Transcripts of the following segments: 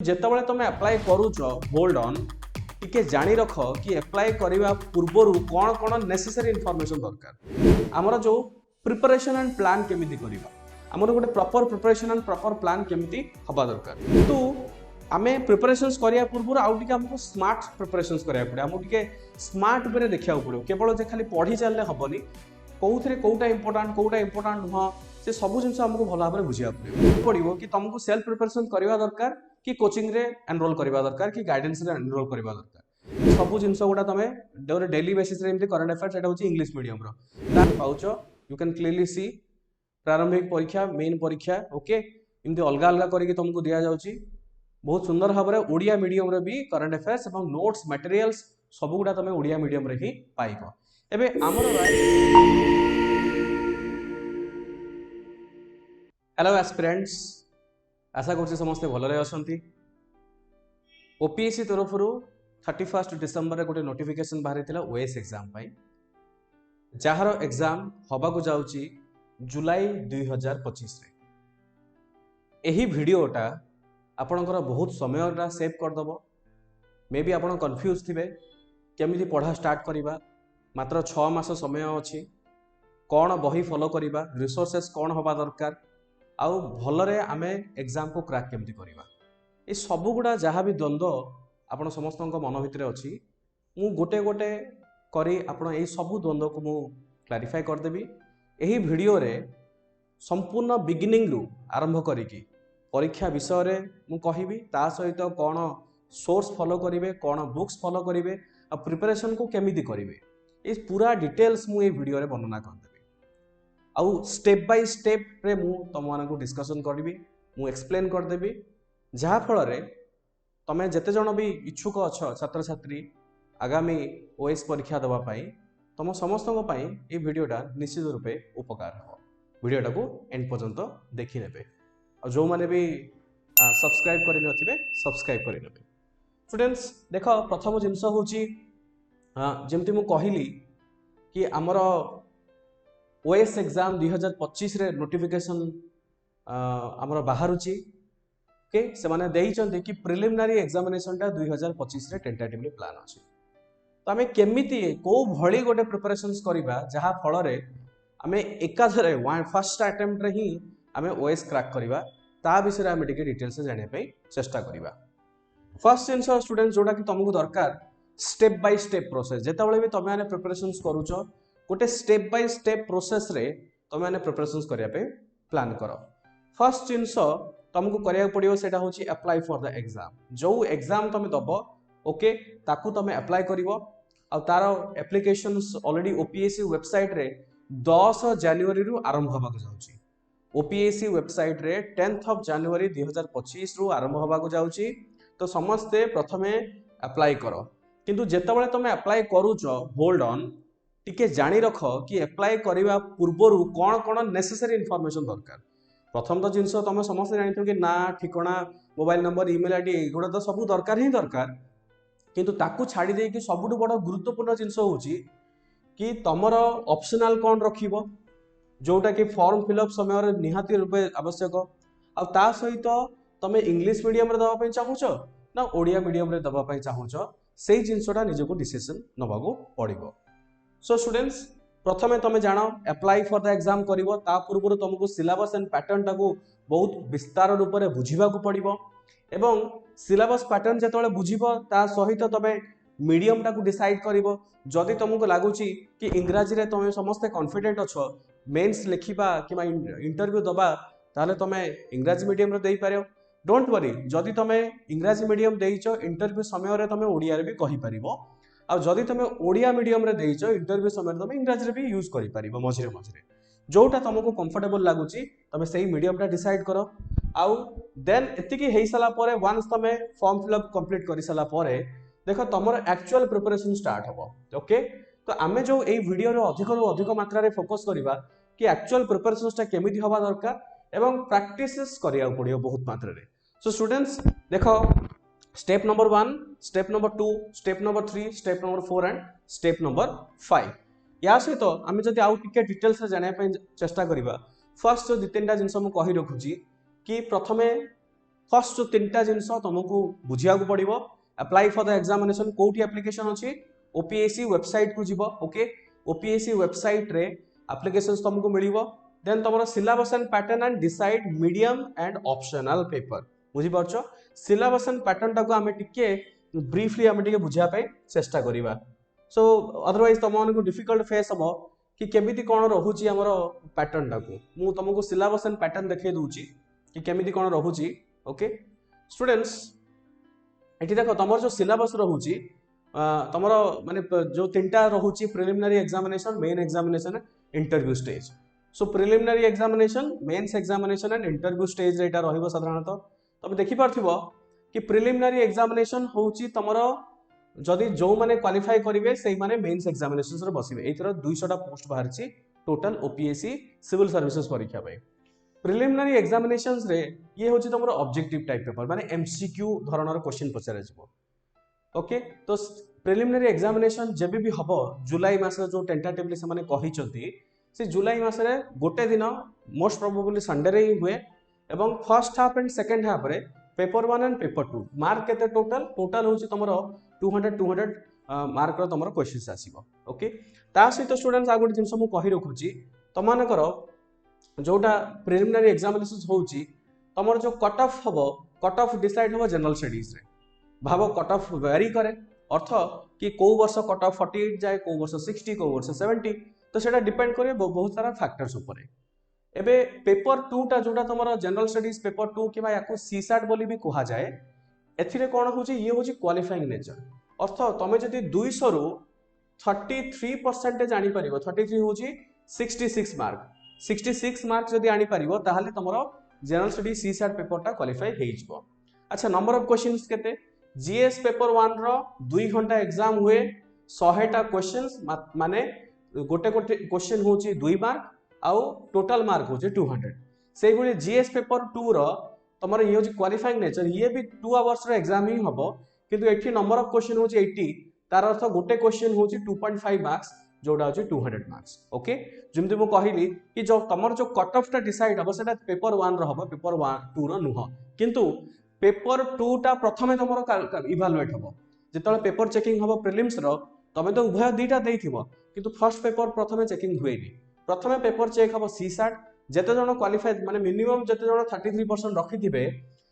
ଯେତେବେଳେ ତମେ ଆପ୍ଲାଏ କରୁଛ ହୋଲ୍ଡ ଅନ୍ ଟିକେ ଜାଣି ରଖ କି ଆପ୍ଲାଏ କରିବା ପୂର୍ବରୁ କ'ଣ କ'ଣ ନେସେସାରୀ ଇନଫର୍ମେସନ୍ ଦରକାର। ଆମର ଯେଉଁ ପ୍ରିପାରେସନ୍ ଆଣ୍ଡ ପ୍ଲାନ୍ କେମିତି କରିବା, ଆମର ଗୋଟେ proper preparation and proper plan କେମିତି ହେବା ଦରକାର। କିନ୍ତୁ ଆମେ ପ୍ରିପାରେସନ୍ସ କରିବା ପୂର୍ବରୁ ଆଉ ଟିକେ ଆମକୁ ସ୍ମାର୍ଟ ପ୍ରିପାରେସନ୍ସ କରିବାକୁ ପଡ଼ିବ, ଆମକୁ ଟିକେ ସ୍ମାର୍ଟ ୱେରେ ଦେଖିବାକୁ ପଡ଼ିବ। କେବଳ ଯେ ଖାଲି ପଢ଼ି ଚାଲିଲେ ହେବନି, କେଉଁଥିରେ କେଉଁଟା ଇମ୍ପୋର୍ଟାଣ୍ଟ ନୁହଁ ସେ ସବୁ ଜିନିଷ ଆମକୁ ଭଲ ଭାବରେ ବୁଝିବାକୁ ପଡ଼ିବ କି ତୁମକୁ ସେଲ୍ଫ ପ୍ରିପାରେସନ୍ କରିବା ଦରକାର कि कोचिंग रे एनरोल करवा दरकार कि गाइडेंस रे एनरोल करवा दरकार। सब जिंस गुड़ा तुम डेली बेसिस रे करंट अफेयर्स एटा होची इंग्लिश मीडियम रो पाउच। यू कैन क्लियरली सी प्रारंभिक परीक्षा मेन परीक्षा ओके इमती अलग अलग करके तुमको दिया जाउची। बहुत सुंदर भाव में ओडिया मीडियम रे भी करंट अफेयर्स एवं नोट्स मटेरियल्स सब गुड़ा तुम ओडिया मीडियम रे ही पाइबो। एबे हमर हेलो एस्पिरेंट्स, आशा कर समस्ते भलरे असंती। ओपीएससी तरफ 31 डिसेम्बर गोटे नोटिफिकेशन बाहरी थिला ओएस एग्जाम पाई, जार एग्जाम हवा को जाउची जुलाई 2025 रे। एही वीडियोटा आपणकर बहुत समय सेव करदब। मे बी आपण कंफ्यूज थिबे केमिति पढ़ा स्टार्ट करिबा, मात्र 6 मास समय अछि, कौन बही फॉलो करिबा, रिसोर्सेस कौन हवा दरकार, आउ भलरे आमे एग्जाम को क्रैक केमती करिबा। ए सबु गुडा जहाँ भी द्वंद्व आपण समस्त मन भितर अच्छी मु गोटे गोटे करी आपण ए सबु द्वंद्व को मु क्लारिफाई करदेवी। एही वीडियो रे संपूर्ण बिगिनिंग रु आरंभ करिकी परीक्षा विषय रे मु कहिबी, ता सहित कौन सोर्स फॉलो करिवे, कौन बुक्स फॉलो करिवे, आ प्रिपरेशन को केमिति करिवे, ए पूरा डिटेल्स मु ए वीडियो रे वर्णना करदेवी। आउ स्टेप बाय स्टेप रे मु तुम मानकु डिस्कशन करिवी, मु एक्सप्लेन करदेवी, जहाँ फल तमें जिते जन भी इच्छुक अच्छ छात्र छात्री आगामी ओएस परीक्षा देवाई तुम समस्त ये वीडियोटा निश्चित रूपे उपकार हो। वीडियोटा को एंड पर्यंत देखी नेबे और जो माने भी सब्सक्राइब करि नथिबे सब्सक्राइब करि नेबे। स्टूडेंट्स देख, प्रथम जिनस होची जेमती मु कहली कि आमर ओएस एग्जाम 2025 रे नोटिफिकेशन आमर बाहरुची के से माने देइचंती कि प्रिलिमिनारी एग्जामिनेशन टा 2025 रे टेंटेटिवली प्लान अछि। तो आमे केमिति को भली गोटे प्रिपरेशंस करिबा जहा फल रे आमे एकाधरे फर्स्ट अटेम्प्ट रे ही आमे ओएस क्रैक करिबा, ता विषय रे आमे टिके डिटेल्स से जानिया पई चेष्टा करिबा। फर्स्ट जिंस स्टूडेंट जोटा कि तुमको दरकार स्टेप बाय स्टेप प्रोसेस। जेतेबेले भी तमे माने प्रिपरेशंस करूचो गोटे स्टेप बाय स्टेप प्रोसेस रे तमे माने प्रिपरेशंस करिया पे प्लान करो। फर्स्ट जिंस तुमको करिया पड़ियो सेटा होची अप्लाई फॉर द एग्जाम। जो एग्जाम तुम दबो ओके ताकू तुम अप्लाई करिवो आ तार एप्लीकेशंस ऑलरेडी ओपीएससी वेबसाइट रे 10 जनवरी रु आरंभ होबा को जाउची। ओपीएससी वेबसाइट रे 10 जनवरी 2025 रु आरंभ होबा को जाउची। तो समस्ते प्रथमे अप्लाई करो, किंतु जेतेबेले तुम अप्लाई करूचो होल्ड ऑन टिके जानि रख कि अप्लाई करिवा पूर्वरु कोन कोन नेसेसरी इन्फॉर्मेशन दरकार। प्रथम तो जिनस तुम समस्त जानते कि ना ठिकाना मोबाइल नंबर ईमेल आईडी एगुड़ा तो सब दरकार ही दरकार, किंतु ताकू छाड़ी दे कि सबुठु बड़ गुरुत्वपूर्ण जिनस होची कि तुमर ऑप्शनल कौन रखिबो, जोटा कि फॉर्म फिलअप समय निहाती रूपे आवश्यक। आ ता सहित तुम इंग्लिश मीडियम रे दबा पई चाहूचो ना ओडिया मीडियम रे दबा पई चाहूचो, सेही जिनसटा निजको डिसीजन नबाको पड़िबो। सो स्टूडेंट्स, प्रथमे तुम जान अप्लाई फॉर द एग्जाम करिवो, ता पूर्व तुमको सिलेबस एंड पैटर्न टाको बहुत विस्तार रूप से बुझा पड़ो। एवं सिलेबस पैटर्न जिते बुझिबो ता सहित तुम मीडियम टाको डिसाइड करिवो। जदि तुमको लगुच कि इंग्राजी रे तुम समस्ते कॉन्फिडेंट अच्छो मेंस लिखिबा कि इंटरव्यू दबा, ताले तुम इंग्राजी मीडियम रे देई पारो। डोंट वरी, जदि तुम इंग्राजी मीडियम देइचो इंटरव्यू समय रे तुम ओडिया रे भी कहि परिबो, आ जदि तुम ओडिया मीडियम रे देइचो इंटरव्यू समय तुम इंग्राजी रे भी यूज करि परिबो मझिरे मझिरे। जोटा तुमको कंफर्टेबल लगुची तुम सही मीडियम टा डिसाइड करो। आउ देन एतिकी हेई सला परे वंस तुम फॉर्म फिलअप कंप्लीट करि सला परे देखो तुमर एक्चुअल प्रिपरेशन स्टार्ट हबो। ओके, तो आमे जो एई वीडियो रे अधिक मात्रा रे फोकस करिबा कि एक्चुअल प्रिपरेशन टा केमिति हबा दरकार एवं प्रैक्टिसेस करिया पड़ियो बहुत मात्रा रे। सो स्टूडेंट्स देखो, step number 1, step number 2, step number 3, step number 4 and step number 5। या सहित आम जब आउ टिके डिटेल्स जाना चेष्टा करिबा, फर्स्ट जो 2-3टा जिनस मु कहि रखुची कि प्रथमे फर्स्ट जो तीनटा जिनस तुमको बुझिया पड़ो अप्लाई फॉर द एग्जामिनेशन कोठी एप्लिकेशन अच्छी ओपीएससी वेबसाइट को जीव ओके ओपीएससी वेबसाइट रे एप्लिकेशंस तुमको मिलिबो देन तुम syllabus and pattern and decide medium and optional paper बुझी पारछो सिलेबस एंड पैटर्न टाको आमे टिके ब्रीफली आमे टिके बुझिया पे चेष्टा करिबा सो अदरवाइज तुम मानको डिफिकल्ट फेस हबो कि केमिति कोन रहूची हमरो पैटर्न टाको मु तुमको सिलेबस एंड पैटर्न देखे दूची कि केमिति कोन रहूची ओके स्टूडेंट्स एठी देखो तुमर जो सिलेबस रहूची तुमर माने जो तीनटा रहूची preliminary examination main examination interview stage so preliminary examination mains examination and interview stage रेटा रहिबो साधारणतः तुम देखि पारथिबो कि प्रिलिमिनरी एग्जामिनेशन होउची तमरो जदि जो माने क्वालिफाई करिवे सेही माने मेंस एग्जामिनेशंस रे बसिबे एथरा 200 टा पोस्ट बाहरची टोटल ओपीएससी सिविल सर्विसेज परीक्षा पे प्रिलिमिनरी एग्जामिनेशंस रे ये होची तमरो ऑब्जेक्टिव टाइप पेपर माने एमसीक्यू धरणर क्वेश्चन पचारे जिवो ओके तो प्रिलिमिनरी एग्जामिनेशन जेबे भी हबो जुलाई मास जो टेंटेटिवली से माने कहिचंती से जुलाई मास रे गोटे दिन मोस्ट प्रोबेबली संडे रे ही हुए एवं first half and second half रे पेपर 1 एंड पेपर 2 मार्क केते टोटल होची तमरो 200 मार्क रो तमरो क्वेश्चंस आसीबो ओके ता सहित स्टूडेंट्स आ गोटे जिंस मु कहि रखुची तमानकर जोटा प्रिलिमिनरी एग्जामिनेशन होची तमरो जो कट ऑफ हबो कट ऑफ डिसाइड हबो जनरल स्टडीज रे भाव कट ऑफ वेरी करे अर्थ कि को वर्ष कट ऑफ 48 जाए को वर्ष 60 को वर्ष 70 तो सेटा डिपेंड करे बहुत सारा फैक्टर्स ऊपर एबे पेपर 2 टा जोटा तमरो जनरल स्टडीज पेपर 2 किबा याको सीसैट बोली भी कहा जाए एथिरे कोन होची ये होची क्वालिफाइंग नेचर अर्थ तमे जदी 200 रु 33% जानि परिबो 33 होची 66 मार्क 66 मार्क जदी आनि परिबो ताहाले तमरो जनरल स्टडी सीसैट पेपर टा क्वालिफाई हेइ जिवो अच्छा नंबर ऑफ क्वेश्चंस केते जीएस पेपर 1 रो 2 घंटा एग्जाम हुए 100 टा क्वेश्चंस माने गोटे गोटे क्वेश्चन होची 2 मार्क आउ टोटल मार्क होची 200 सेही गुली जीएस पेपर 2 रो तमरो ये होची क्वालिफाइंग नेचर ये भी 2 आवर्स रो एग्जाम ही हबो किंतु एठी नंबर ऑफ क्वेश्चन होची 80 तार अर्थ गोटे क्वेश्चन होची 2.5 मार्क्स जोडा होची 200 मार्क्स ओके जेमति मु कहिली कि जो तमर जो कट ऑफ टा डिसाइड हबो सेटा पेपर 1 रो हबो पेपर 2 रो नुह किंतु पेपर 2 टा प्रथमे तमरो इवैल्यूएट हबो जेतले पेपर चेकिंग हबो प्रीलिम्स रो तमे तो उभय दुईटा देइथिबो किंतु फर्स्ट पेपर प्रथमे चेकिंग हुएनी प्रथमे पेपर चेक हबो सीसैट जेते जण क्वालिफाइड माने मिनिमम जेते जण 33% रखिथिबे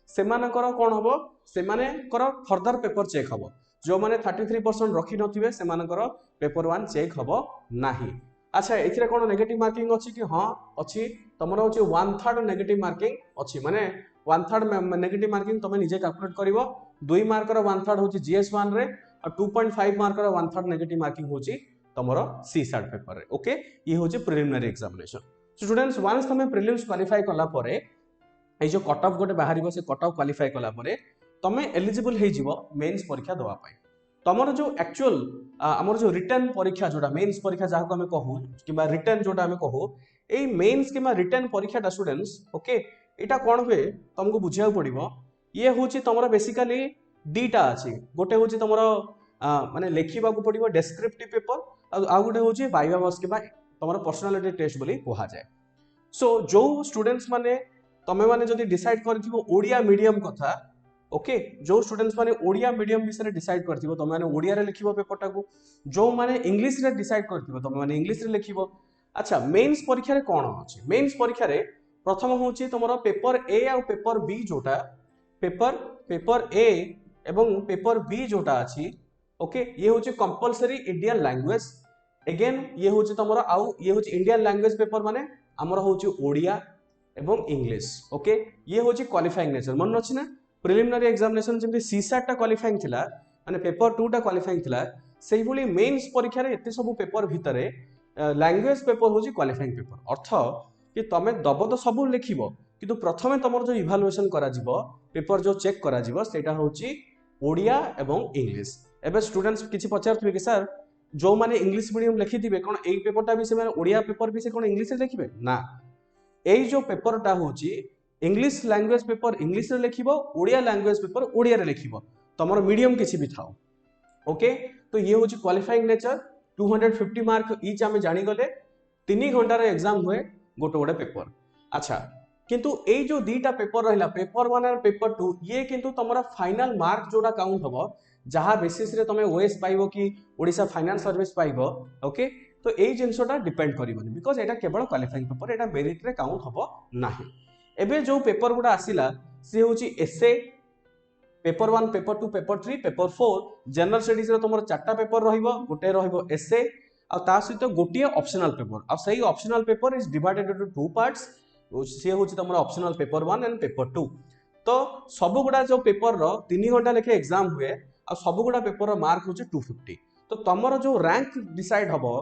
सेमानकर कोन हबो सेमानकर फर्दर पेपर चेक हबो जो माने 33% रखि नथिबे सेमानकर पेपर 1 चेक हबो नाही अच्छा एथिरे कोन नेगेटिव मार्किंग अछि कि हां अछि तमरो होची 1/3 नेगेटिव मार्किंग अछि माने 1/3 नेगेटिव मार्किंग तमे निजे कैलकुलेट करिवो 2 मार्क रो 1/3 होची जीएस1 रे और 2.5 मार्क रो 1/3 नेगेटिव मार्किंग होची तमरो सीसैट पेपर रे ओके ये होची प्रिलिमिनरी एग्जामिनेशन स्टूडेंट्स वंस तमे प्रीलिम्स क्वालिफाई कला परे ए जो कट ऑफ गोटे बाहरिबो से कट ऑफ क्वालिफाई कला परे तमे एलिजिबल हे जिवो मेंस परीक्षा दवा पाई तमरो जो एक्चुअल हमर जो रिटन परीक्षा जोटा मेंस परीक्षा जाको हमें कहू किबा रिटन जोटा हमें कहू ए मेंस किबा रिटन परीक्षा टा स्टूडेंट्स ओके एटा कोन हुए तुमको बुझिया पड़िबो ये होची तमरो बेसिकली दीटा अछि गोटे होची तमरो माने लेखिबा को पड़िबो डेस्क्रिप्टिव पेपर आ गोटे होची वाइवा बस किबा तमरो पर्सनालिटी टेस्ट बोली कहा जाए सो जो स्टूडेंट्स माने तमे माने जदी डिसाइड करथिबो ओडिया मीडियम कथा ओके जो स्टूडेंट्स माने ओडिया मीडियम विषय डिसाइड करथिबो तमे माने ओडिया रे लिखिबो पेपर टाको जो माने इंग्लिश रे डिसाइड करथिबो तमे माने इंग्लिश रे लिखिबो अच्छा मेंस परीक्षा रे कोन अछि मेंस परीक्षा रे प्रथम होची तमरो पेपर ए आ पेपर बी जोटा पेपर ए एवं पेपर बी जोटा अछि ओके ये होची कंपलसरी इंडियन लैंग्वेज अगेन ये होची तमरो आउ ये होची इंडियन लैंग्वेज पेपर माने हमर होची ओडिया एवं इंग्लिश ओके ये होची क्वालिफाइंग नेचर मन अछि ना प्रिलिमिनरी एग्जामिनेशन जेमति सीसैट टा क्वालिफाइंग थिला माने पेपर 2 टा क्वालिफाइंग थिला सेही बोली मेंस परीक्षा रे एते सब पेपर भितरे लैंग्वेज पेपर होची क्वालिफाइंग पेपर अर्थ कि तमे दब तो सब लिखिबो किंतु प्रथमे तमर जो इवैल्यूएशन करा जिवो पेपर जो चेक करा जिवो सेटा होची ओडिया एवं इंग्लिश एबे स्टूडेंट्स किछि पचारथिबे कि सर जो माने इंग्लिश मीडियम लिखिथिबे कोन एई पेपरटा भी से माने ओडिया पेपर भी से कोन इंग्लिश रे लिखिबे ना एई जो पेपरटा होची इंग्लिश लैंग्वेज पेपर इंग्लिश रे लिखिबो ओडिया लैंग्वेज पेपर ओडिया रे लिखिबो तमरो मीडियम किछि भी थाओ ओके तो ये होची क्वालिफाइंग नेचर 250 मार्क ईच आमे जानि गले 3 घंटा रे एग्जाम हुए गोटे गोटे पेपर अच्छा किंतु ए जो दीटा पेपर रहिला पेपर 1 और पेपर 2 ये किंतु तमरा फाइनल मार्क जोडा काउंट हबो जहा बेसिस रे तमे ओएस पाइबो कि ओडिसा फाइनेंस सर्विस पाइबो ओके तो एई जिंसोटा डिपेंड करिवोनी बिकॉज़ एटा केवल क्वालिफाइंग पेपर एटा मेरिट रे काउंट हबो नाही एबे जो पेपर गुडा आसिला से होची एसए paper 1 paper 2 paper 3 paper 4 general studies रे तमरो चारटा पेपर रहिबो गोटे रहिबो एसए आ ता सहित गोटे ऑप्शनल पेपर आ सही optional paper is divided into two parts से होची तमरो ऑप्शनल पेपर 1 एंड पेपर 2 तो सब गुडा जो पेपर रो 3 घंटा लेके एग्जाम हुए आ सब गुडा पेपर रो मार्क होची 250 तो तमरो जो रैंक डिसाइड हबो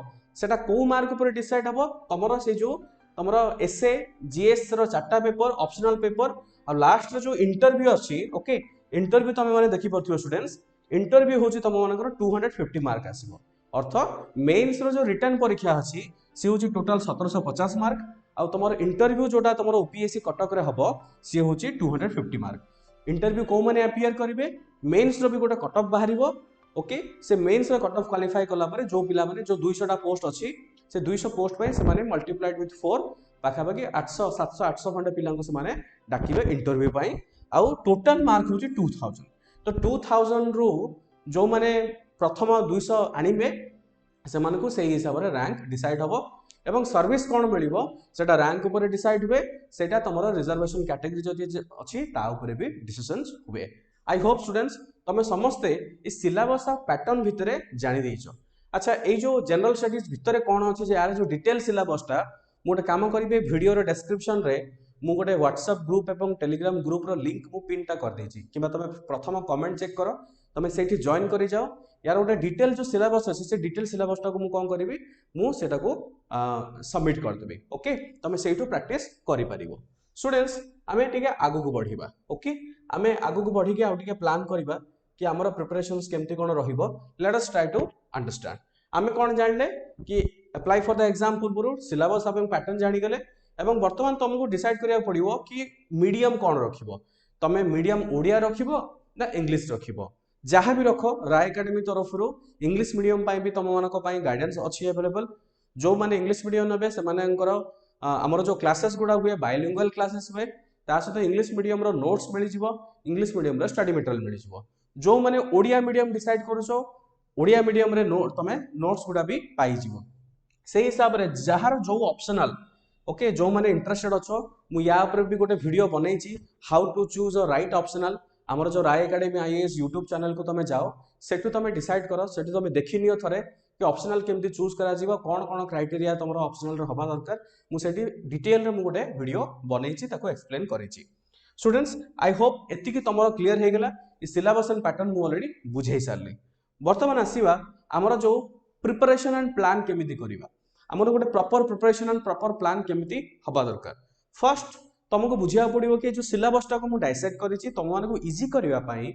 सेटा को मार्क ऊपर डिसाइड हबो तमरो से जो तमरो एसए जीएस रो चारटा पेपर ऑप्शनल पेपर आ लास्ट रो जो इंटरव्यू अछि ओके इंटरव्यू तमे माने देखि परथियो स्टूडेंट्स इंटरव्यू होची तम मानकर 250 मार्क आसीबो अर्थ मेंस रो जो रिटन परीक्षा अछि से होची टोटल 1750 मार्क आ तमर इंटरव्यू जोटा तमर ओपीएससी कटक रे हबो से होची 250 मार्क इंटरव्यू को माने अपियर करिवे मेंस रो भी गोटा कट ऑफ बाहरिबो ओके से मेंस रो कट ऑफ क्वालिफाई करला परे जो पिला माने जो 200 टा पोस्ट अछि से 200 पोस्ट पे से माने मल्टीप्लाइड विथ 4 पाखा बाकी 800 700 800 खंडे पिला को से माने डाकिबे इंटरव्यू पई आउ टोटल मार्क होची 2000 तो 2000 रु जो माने प्रथम 200 आनिबे से माने को सही हिसाब रे रैंक डिसाइड हबो एवं सर्विस कोन मिलिबो सेटा रैंक ऊपर डिसाइड हुए सेटा तमरो रिजर्वेशन कैटेगरी जदि अछि ता ऊपर भी डिसिजंस हुए आई होप स्टूडेंट्स तमे समस्ते इस सिलेबस पैटर्न भितरे जानि दैछो अच्छा ए जो जनरल स्टडीज भितरे कोन अछि जे यार जो डिटेल सिलेबसटा मोटे काम करिवे वीडियो रो डिस्क्रिप्शन रे मु गोटे व्हाट्सएप ग्रुप एवं टेलीग्राम ग्रुप रो लिंक मु पिन टा कर देछि किबा तमे प्रथम कमेंट चेक करो तमे सेठी जॉइन करि जाओ यार गोटे डिटेल जो सिलेबस अछि से डिटेल सिलेबस टा को मु कोन करिवि मु सेटा को सबमिट कर देबे ओके तमे सेठो प्रैक्टिस करि परिबो स्टूडेंट्स आमे टिके आगु को बढ़िबा ओके आमे आगु को बढ़ी के आ टिके प्लान करिबा कि हमर प्रिपरेशंस केमती कोन रहिबो let us try to understand आमे कोन जानले कि अप्लाई फॉर द एग्जाम पूर्व सिलेबस एवं पैटर्न जानि गेले एवं वर्तमान तुमको डिसाइड करिया पड़िबो कि मीडियम कोन रखिबो तमे मीडियम ओडिया रखिबो ना इंग्लिश रखिबो जहाँ भी रखो राय एकेडमी तरफ इंग्लिश मीडियम पाई भी तुम मानक पाई गाइडेंस अच्छी अवेलेबल जो माने इंग्लिश मीडियम नेबे से मानेंकर हमर जो क्लासेस गुडा हुए बायलिंगुअल क्लासेस हुए ता सहित इंग्लिश मीडियम रो नोट्स मिल जिवो इंग्लिश मीडियम रो स्टडी मटेरियल मिल जिवो जो माने ओडिया मीडियम डिसाइड करूछो ओडिया मीडियम रे तमे नोट्स गुडा भी पाई जिवो से हिसाब रे जहार जो ऑप्शनल ओके जो माने इंटरेस्टेड अच्छो मु या ऊपर भी गोटे वीडियो बनैछि how to choose a right optional हमर जो Rai Academy IAS YouTube channel को तमे जाओ सेटु तमे डिसाइड करो सेटु तमे देखि नियो थरे कि ऑप्शनल केमती चूज करा जीवा कोन कोन क्राइटेरिया तमरो ऑप्शनल रे हबा दरकार मु सेठी डिटेल रे मु गोटे वीडियो बनैछि ताको एक्सप्लेन करिछि स्टूडेंट्स आई होप एतिकी तमरो क्लियर हे गेला इ सिलेबस एंड पैटर्न मु ऑलरेडी बुझै सारली वर्तमान आसीबा हमर जो प्रिपरेशन एंड प्लान केमिति करिबा हमर गोटे proper preparation and proper plan केमिति हबा दरकार फर्स्ट तुमको बुझिया पड़िबो कि जो सिलेबस टा को मु डाइसेक्ट करिछि तुम माने को इजी करिवा पई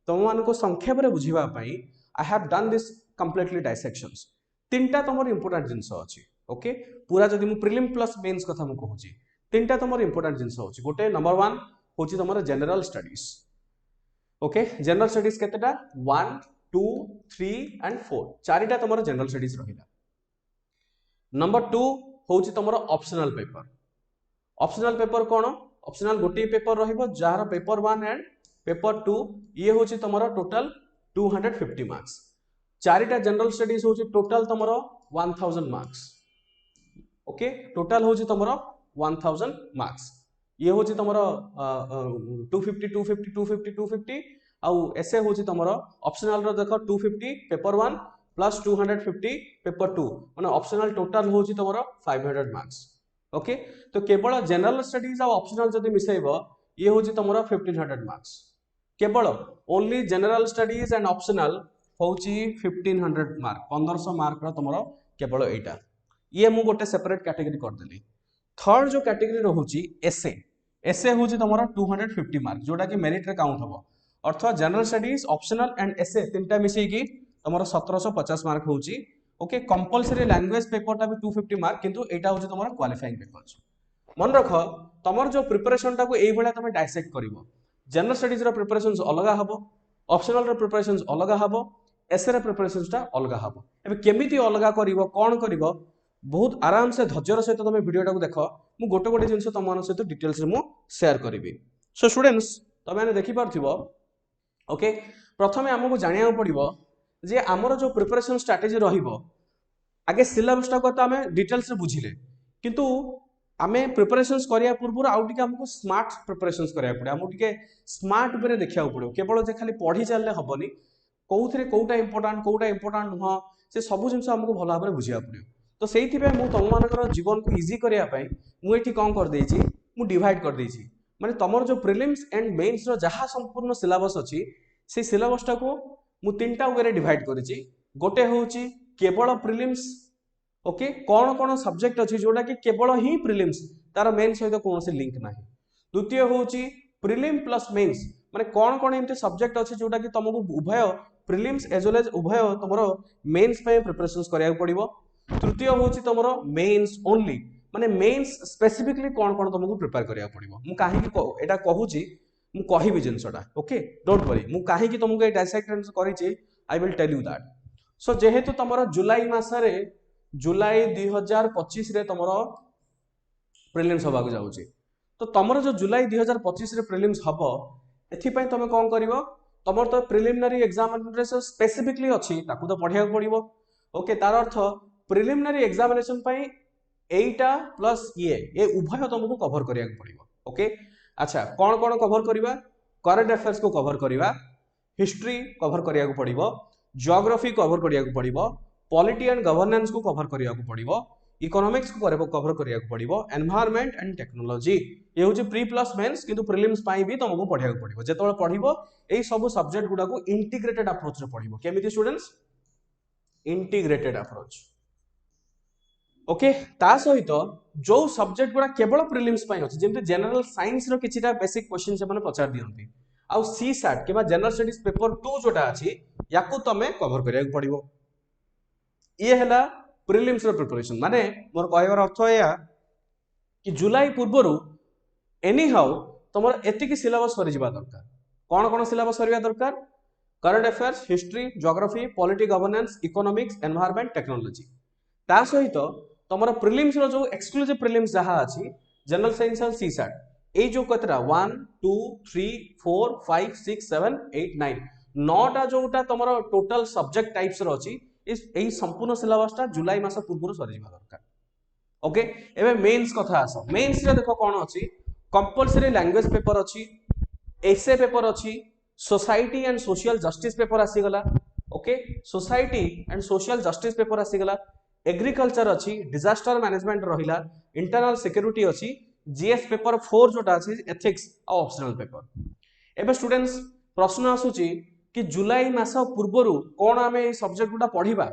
तुम माने को संक्षेप रे बुझिवा पई I have done this completely dissections तीनटा तमर इंपोर्टेंट जिंस अछि ओके पूरा जदि मु प्रीलिम प्लस मेंस कथा मु कहूछि तीनटा तमर इंपोर्टेंट जिंस अछि गोटे नंबर 1 होछि तमर general studies okay general studies केतेटा 1 2 3 एंड 4 चारिटा तमर जनरल स्टडीज रहिला नंबर 2 होछि तमर ऑप्शनल पेपर कोन ऑप्शनल गोटे पेपर रहिबो जार पेपर 1 एंड पेपर 2 ये होछि तमरो टोटल 250 मार्क्स चारिटा जनरल स्टडीज होछि टोटल तमरो 1000 मार्क्स ओके टोटल होछि तमरो 1000 मार्क्स ये होछि तमरो 250 250 250 250 आउ एसे होछि तमरो ऑप्शनल रो देखो 250 पेपर 1 प्लस 250 पेपर 2 माने ऑप्शनल टोटल होछि तमरो 500 मार्क्स ओके तो केवल जनरल स्टडीज और ऑप्शनल जदि मिसेइबो ये होछि तमरो 1500 मार्क्स केवल only general studies and optional होछि 1500 मार्क 1500 मार्क रो तमरो केवल एटा ये मु गोटे सेपरेट कैटेगरी कर देली थर्ड जो कैटेगरी रहउछि एसे होछि तमरो 250 मार्क जोटा कि मेरिट रे काउंट हबो अर्थ general studies optional and essay तीनटा मिसेई कि तमरो 1750 मार्क होछि ओके कंपलसरी लैंग्वेज पेपर टा भी 250 मार्क किंतु एटा होछि तमरो क्वालिफाइंग पेपर मन रख तमर जो प्रिपरेशन टा को एई भला तमे डाइसेक्ट करिवो जनरल स्टडीज रो प्रिपरेशंस अलगा हबो ऑप्शनल रो प्रिपरेशंस अलगा हबो एसे रो प्रिपरेशंस टा अलगा हबो एबे केमिति अलगा करिवो कोन करिवो बहुत आराम से धैर्यर सहित तुम वीडियोटा को देख मु गोटे गोटे जिन तुम मान सहित डिटेल्स मु शेयर करी। सो स्टूडेंट्स तुम देखि पार्थिबो ओके प्रथमे आमको जानिया पड़िबो जे आमर जो प्रिपरेशन स्ट्रेटजी रहिबो आगे सिलेबस टाको तो आम डिटेल्स बुझिले किंतु आमे प्रिपरेशंस करिया पूर्व आउ टिके हमको स्मार्ट प्रिपरेशंस करिया पड़े हमको टिके स्मार्ट वे देखा पड़ो केवल जे खाली पढ़ी चलले हबनी कौथिरे कोटा इंपोर्टेंट नुह से सब जिन हमको भल भाव बुझा पड़ो। तो से तुम मान जीवन को इजी करने मुझे कौन कर देछि मु डिवाइड कर देछि माने तुमर जो प्रिलिम्स एंड मेंस रो जहाँ संपूर्ण सिलेबस अच्छी से सिलेबस टाको मु तीनटा वे डिवाइड करिछि। गोटे होछि केवल प्रिलिम्स ओके कौन कौन सब्जेक्ट अच्छी जोटा कि केवल ही प्रिलिम्स तार मेन सहित कौन लिंक ना। द्वितीय होछि प्रिलिम प्लस मेंस माने कौन कौन एमती सब्जेक्ट अच्छी जोटा कि तुमको उभय प्रिलिम्स एज वेल एज उभय तुम मेन्स प्रिपरेशन करिया पड़िबो। तृतीय होछि तुमरो मेंस ओनली माने मेंस स्पेसिफिकली कौन कौन तुमको प्रिपेयर करिया पड़िबो। मु काहे कि एटा कहूची मु कहिबि जिंसटा ओके डोंट वरी मु काहे कि तुमको ए डाइसेक्ट करिछि I will tell you that. So जेहेतु तुमरो जुलाई मासरे जुलाई 2025 रे तुमरो प्रिलिम्स होबा को जाउची तो तुमरो जो जुलाई 2025 रे प्रिलिम्स हबो एथि पय तुम कोन करिवो तुमर तो प्रिलिमिनरी एग्जामिनेशन स्पेसिफिकली अछि ताकू तो पढिया पड़िबो ओके तार अर्थ प्रिलिमिनरी एग्जामिनेशन पय एटा प्लस ये उभय तुमको कवर करिया पड़िबो ओके। अच्छा कौन कौन कवर करिवा करंट अफेयर्स को कवर करिवा हिस्ट्री कवर करिया पड़िबो जियोग्राफी कवर करिया पड़िबो पॉलिटी एंड गवर्नेंस को कवर करिया पड़िबो इकोनॉमिक्स को कवर करिया पड़िबो एनवायरनमेंट एंड टेक्नोलॉजी ये होची प्री प्लस मेंस किंतु प्रिलिम्स पाई भी तुमको पढ़िया पड़िबो जेतोल पढ़िबो एई सब सब्जेक्ट गुडा को इंटीग्रेटेड अप्रोच रे पढ़िबो केमिति स्टूडेंट्स इंटीग्रेटेड अप्रोच ओके। ता सहित जो सब्जेक्ट गुडा केवल प्रिलिम्स पाई अछि जेमते जनरल साइंस रो किछिटा बेसिक क्वेश्चन से माने पचार दियंती आउ सी सैट केबा जनरल स्टडीज पेपर 2 जोटा अछि याकू तमे कवर करिया पड़िबो। ये हैला प्रिलिम्स रो प्रिपरेशन माने मोर कहबार अर्थ या कि जुलाई पूर्वरु एनी हाउ तुमर एतिकी सिलेबस सरी जिबा दरकार कौन कौन सिलेबस सरीबा दरकार current affairs history geography polity governance economics environment technology ता सहित तुमर प्रिलिम्स रो जो एक्सक्लूसिव प्रिलिम्स जहा अछि जनरल साइंस और सीसैट ए जो कतरा 1 2 3 4 5 6 7 8 9 नौटा जोटा तुमर टोटल सब्जेक्ट टाइप्स रो अछि एई संपूर्ण सिलेबसटा जुलाई मास पूर्व सरी जिबा दरकार ओके। एबे मेंस कथा आसो मेंस रे देखो कोन अछि कंपलसरी लैंग्वेज पेपर अछि एसे पेपर अछि society and social justice paper आसी गला okay society and social justice paper आसी गला एग्रीकल्चर अछि डिजास्टर मैनेजमेंट रहिला इंटरनल सिक्योरिटी अछि जीएस पेपर 4 जोटा अछि एथिक्स आ ऑप्शनल पेपर। एबे स्टूडेंट्स प्रश्न आसुची कि जुलाई मास पूर्वरु कोन आमे ए सब्जेक्ट गुडा पढिबा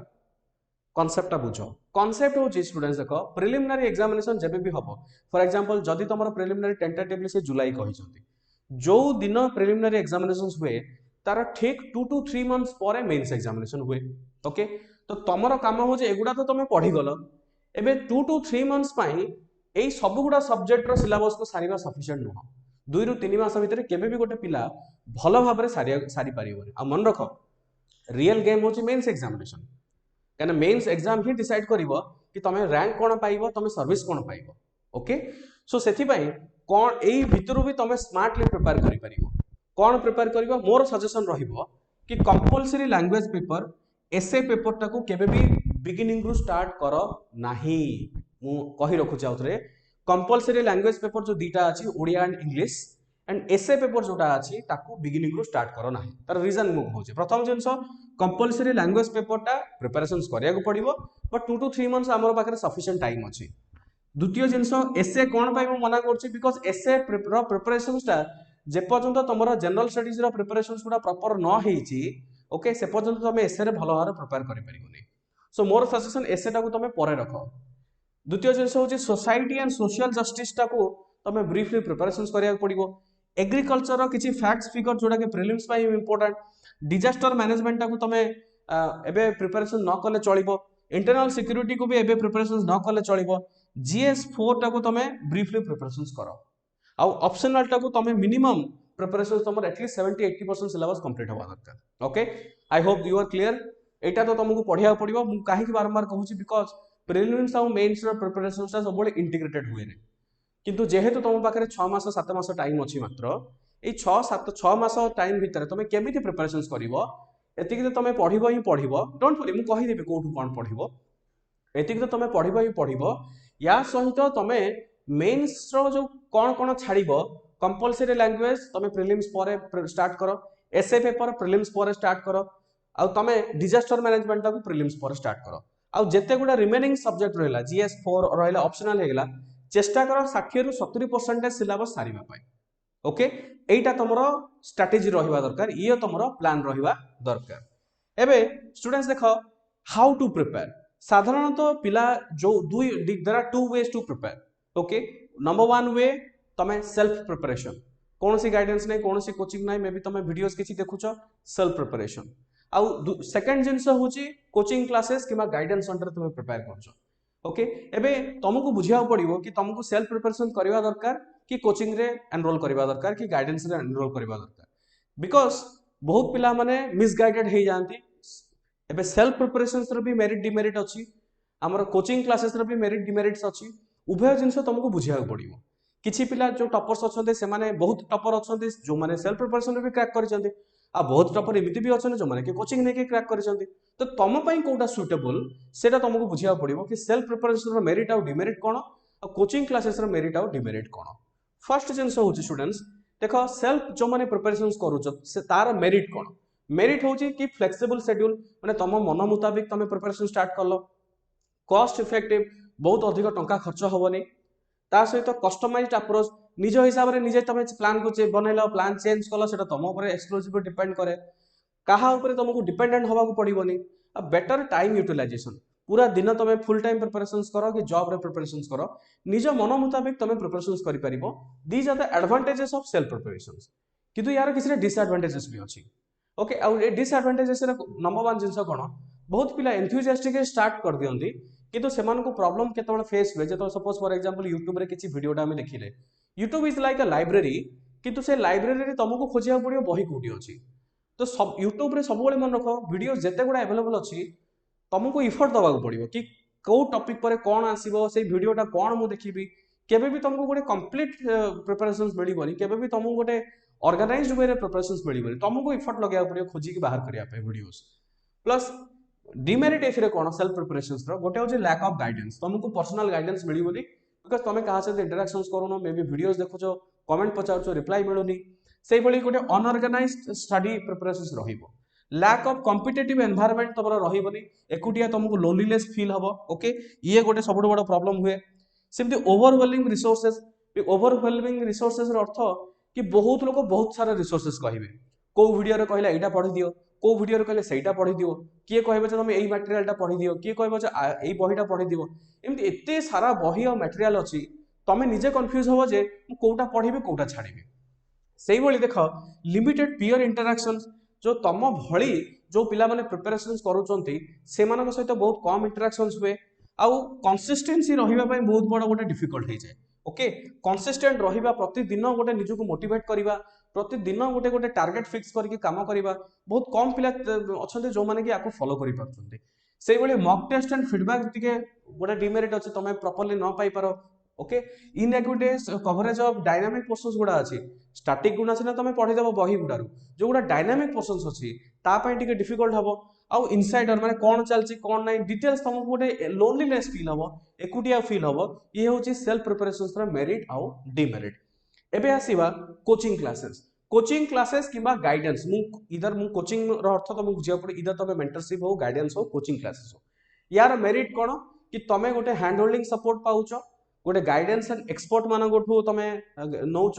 कॉन्सेप्टटा बुझो कॉन्सेप्ट होची स्टूडेंट्स देखो प्रिलिमिनरी एग्जामिनेशन जेबे भी हबो फॉर एग्जांपल जदी तमरो प्रिलिमिनरी टेंटेटिवली से जुलाई कहि जंती जो दिन प्रिलिमिनरी एग्जामिनेशंस हुए तार ठीक 2 to 3 मंथ्स पर मेंस एग्जामिनेशन हुए ओके। तो तमरो काम हो जे एगुडा तो तमे पढी गलो एबे 2 to 3 मंथ्स पाई एई सब गुडा सब्जेक्ट रो सिलेबस को सारीबा सफिशिएंट नुह 2 ରୁ 3 मास भितर केबे भी गोटे पिला भलो भाबरे सारी पारिबो आ मन रखो रियल गेम होची मेंस एग्जामिनेशन कहना मेंस एग्जाम ही डिसाइड करिवो कि तमे रैंक कोन पाइबो तमे सर्विस कोन पाइबो ओके। सो सेथि पई कोन एई भितरु भी तमे स्मार्टली प्रिपेयर करि परिबो कोन प्रिपेयर करिवो मोर सजेशन रहिबो कि कंपलसरी लैंग्वेज पेपर एसे पेपर टाको केबे भी बिगिनिंग रु स्टार्ट करो नाही मु कहि रखु चाउथरे कंपलसरी लैंग्वेज पेपर जो दीटा अछि Odia and English and essay paper जोटा अछि ताकू बिगिनिंग रु स्टार्ट करो नाही तार रीजन मु कहूची प्रथम जिंस कंपलसरी लैंग्वेज पेपर टा प्रिपरेशंस करिया को पड़िबो बट 2 to 3 मंथ्स हमर पाखरे सफिशिएंट टाइम अछि। द्वितीय जिंस एसे कोन पाई मु मना करछि बिकॉज़ एसे प्रिपरेशंस टा जे पर्यंत तमरो जनरल स्टडीज रो प्रिपरेशंस गुडा प्रॉपर न हेछि ओके से पर्यंत तमे एसे रे भलो भारे प्रिपेयर करि परिबोनी। सो मोर सजेशन एसे टाकू तमे परे रखो। द्वितीय जिंस होछि सोसाइटी एंड सोशल जस्टिस टाकू तमे ब्रीफली प्रिपरेशंस करिया पड़िबो एग्रीकल्चर रो किछि फैक्ट्स फिगर जोडा के प्रीलिम्स पाई इंपोर्टेंट डिजास्टर मैनेजमेंट टाकू तमे एबे प्रिपरेशन न कले चलिबो इंटरनल सिक्योरिटी को भी एबे प्रिपरेशंस न कले चलिबो जीएस 4 टाकू तमे ब्रीफली प्रिपरेशंस करो आ ऑप्शनल टाकू तमे मिनिमम प्रिपरेशन तमर एटलीस्ट 70-80% सिलेबस कंप्लीट होबा दरकार okay. I hope you are clear एटा तो तुमको पढ़िया पड़िबो मु काहे कि बारंबार कहूची बिकॉज़ प्रिलिम्स और मेंस रो प्रिपरेशन सा सब इंटीग्रेटेड हुए नहीं किंतु जेहेतु तुम पाखे 6 मास 7 मास टाइम अच्छी मात्र ये 6 मास टाइम भितर तुम केमी प्रिपरेशन कर एतिक तुम पढ़ ही पढ़ डोंट वरी मुझे कहीदेवी कौटू कौन पढ़ एतिक तो तुम पढ़ ही पढ़ या सहित तुम मेन्स रो जो कौन कौन छाड़ कंपलसरी लैंग्वेज तुम प्रिलिम्स पर स्टार्ट कर एसए पेपर प्रिलिम्स पर स्टार्ट कर आ तुम डिजास्टर मैनेजमेंट को प्रिलिम्स पर स्टार्ट कर आउ जिते गुड़ा रिमेनिंग सब्जेक्ट रहा GS4 रहा ऑप्शनल होगा चेष्टा कर 60 ରୁ 70% सिलेबस सारिबा ओके एटा तुमर स्ट्रेटेजी रहिबा दरकार ये तुमर प्लान रहिबा दरकार एबे स्टूडेंट्स देखो हाउ टू प्रिपेयर साधारणतः पिला जो there are two ways to prepare okay number one way तमे सेल्फ प्रिपरेशन कौन सी गाइडेंस नहीं कौन सी कोचिंग नहीं मे भी तुम वीडियोस किसी देखुछ सेल्फ प्रिपरेशन आउ सेकंड जिंस होची कोचिंग क्लासेस किबा गाइडेंस अंडर तुम प्रिपेयर करछ ओके एबे तुमको बुझिया पड़िबो कि तुमको सेल्फ प्रिपरेशन करबा दरकार कि कोचिंग रे एनरोल करबा दरकार कि गाइडेंस रे एनरोल करबा दरकार बिकॉज़ बहुत पिला माने मिसगाइडेड हे जानती एबे सेल्फ प्रिपरेशन रे भी मेरिट डिमेरिट अछि हमर कोचिंग क्लासेस रे भी मेरिट डिमेरिट्स अछि उभय जिंस तुमको बुझिया पड़िबो किछि पिला जो टॉपर्स अछंते से माने बहुत टॉपर अछंते जो माने सेल्फ प्रिपरेशन रे भी क्रैक करिसंते आ बहुत टॉपर एमिति भी अछन जो माने कि कोचिंग ने के क्रैक करिसंते तो तुम पई कोटा सुटेबल सेटा तुमको बुझिया पड़िबो कि सेल्फ प्रिपरेशन रो मेरिट आ डिमेरिट कोन आ कोचिंग क्लासेस रो मेरिट आ डिमेरिट कोन फर्स्ट जिंस होची स्टूडेंट्स देखो सेल्फ जो माने प्रिपरेशंस करूछ से तार मेरिट कोन मेरिट होची कि फ्लेक्सिबल शेड्यूल माने तुम मन मुताबिक तुम प्रिपरेशन स्टार्ट करलो कॉस्ट इफेक्टिव बहुत अधिक टंका खर्च होबनी ता सहित कस्टमाइज्ड अप्रोच निज हिसाब रे निजे तुम प्लान को बनैलो प्लान चेंज कलो सेटा तुम ऊपर एक्सक्लूसिव डिपेंड करे कहा ऊपर तुमको डिपेंडेंट होबा को पड़िबोनी आ बेटर टाइम यूटिलाइजेशन पूरा दिन तुम फुल टाइम प्रिपरेशंस करो कि जॉब रे प्रिपरेशंस करो निज मन मुताबिक तुम प्रिपरेशंस करि परिबो these are the advantages of self preparations किंतु यार किसी डिसएडवांटेजेस भी अछि ओके आ डिसएडवांटेजेस रे नंबर 1 जिंस कोन बहुत पिला एंथुसियास्टिक स्टार्ट कर दियंती किंतु सेमान को प्रॉब्लम केतबेले फेस हुए जे तो सपोज फॉर एग्जांपल YouTube रे किछि वीडियोटा हम देखिले YouTube is like a library किंतु से लाइब्रेरी रे तुमको खोजिया पड़ियो बही कोठी अछि तो सब YouTube रे सब बेले मन रखो वीडियो जेते गुडा अवेलेबल अछि तुमको इफर्ट दबा को पड़ियो कि को टॉपिक पर कोन आसीबो से वीडियोटा कोन मु देखिबी केबे भी तुमको गोटे कंप्लीट प्रिपरेशंस मिलिबोनी केबे भी तुमको गोटे ऑर्गेनाइज्ड वे रे प्रिपरेशंस मिलिबोनी तुमको इफर्ट लगाया पड़ियो खोजी के बाहर करिया पे वीडियोस प्लस डिमेरिट एफरे कोन सेल्फ प्रिपरेशंस रो गोटे हो लैक ऑफ गाइडेंस तुमको पर्सनल गाइडेंस मिलिबोनी बिकॉज़ तुम कहा से इंटरेक्शंस करूनो मे बी वीडियोस देखुछो कमेंट पचारछो रिप्लाई मिलुनी सेही भली गोटे अनऑर्गेनाइज्ड स्टडी प्रिपरेशंस रहिबो लैक ऑफ कॉम्पिटिटिव एनवायरनमेंट तमरो रहिबोनी एकुटिया तुमको लोनलीनेस फील हबो ओके ये गोटे सबुठ बड़ प्रॉब्लम हुए सिम्पली ओवरवेलमिंग रिसोर्सेस रो अर्थ कि बहुत लोग बहुत सारा रिसोर्सेस कहिबे को वीडियो रे कहला एटा पढ़ि दियो को वीडियो रे कहले सेटा पढ़ि दियो किए कहबे जे तुम एई मटेरियलटा पढ़ि दियो किए कहबे जे एई बहीटा पढ़ि दियो एमति एते सारा बही और मटेरियल अछि तमे निजे कंफ्यूज हो जे मु कोटा पढ़िबे कोटा छाड़िबे सेही भली देखो लिमिटेड पीयर इंटरेक्शन जो तम भली जो पिला माने प्रिपरेशंस करूचंती से मानक सहित बहुत कम इंटरेक्शंस हुए आउ कंसिस्टेंसी रहिबा पई बहुत बड़ गोटे डिफिकल्ट हे जाय ओके कंसिस्टेंट रहिबा प्रतिदिन गोटे निजको मोटिवेट करिबा प्रतिदिन गोटे गोटे टार्गेट फिक्स करके काम करिबा बहुत कम पिला अछंते जो माने कि आको फॉलो करि पारछंती सेही भली मॉक टेस्ट एंड फीडबैक टिके गोटे डिमेरिट अछि तमे प्रॉपर्ली न पाई पारो okay inequities coverage of dynamic portions गुडा अछि स्टैटिक गुणा सिना तमे पढि देबो बही गुडारू जो गुडा डायनामिक पोर्शंस अछि ता पई टिके डिफिकल्ट हबो आउ इनसाइडर माने कोन चलछि कोन नै डिटेल्स तुमको गोटे लोनलीनेस फील हबो एकुटिया फील हबो ये होछि सेल्फ प्रिपरेशंस रा मेरिट आउ डिमेरिट एबे आसीबा कोचिंग क्लासेस किबा गाइडेंस मु कोचिंग रो अर्थ तुमको बुझिया पड़े इधर तमे मेंटरशिप हो गाइडेंस हो कोचिंग क्लासेस हो यार मेरिट कोन कि तमे गोटे हैंड होल्डिंग सपोर्ट पाउचो गोटे गाइडेंस एंड एक्सपर्ट मान गोठू तमे नौच